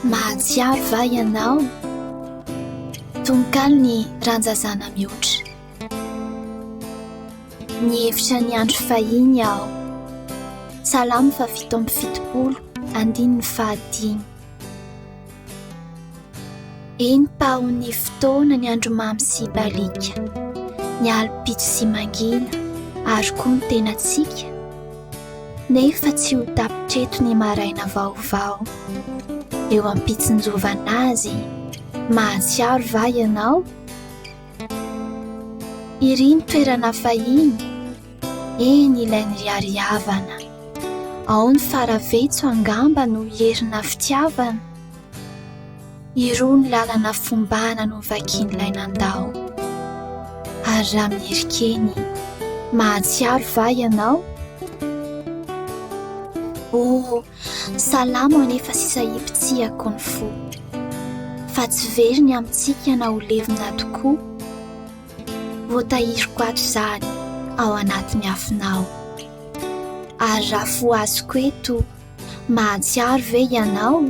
Mahatsiaro va ianao? Tononkalo ny ranjazana mihoatra. Ny hevitra ny andro fahiny aho. Salamo fa 7:70, andiny ny fahadimy. Eny pahon'ny fotoana ny andro mamy sy balika, ny alipitso sy mangina, ary koa ny tenantsika. Nefa tsy ho tapitreto ny maraina vaovao. Eo ampitsinjovana azy, mahatsiaro va ianao? Iry ny toerana fahiny, eny ilainy riariavana. Ao ny faravetso angamba no herina fitiavana. Iroa ny lalana fombana no vakian'ilay nandao. Ary raha mierikeny, mahatsiaro va ianao? Oh, salamo anefa sisa ipitsihako ny fo. Fa tsy very ny amintsika na ho levina tokoa. Voatahiriko ato izany ao anatin'ny afinao. Ary raha fo azoko eto, mahatsiaro ve ianao?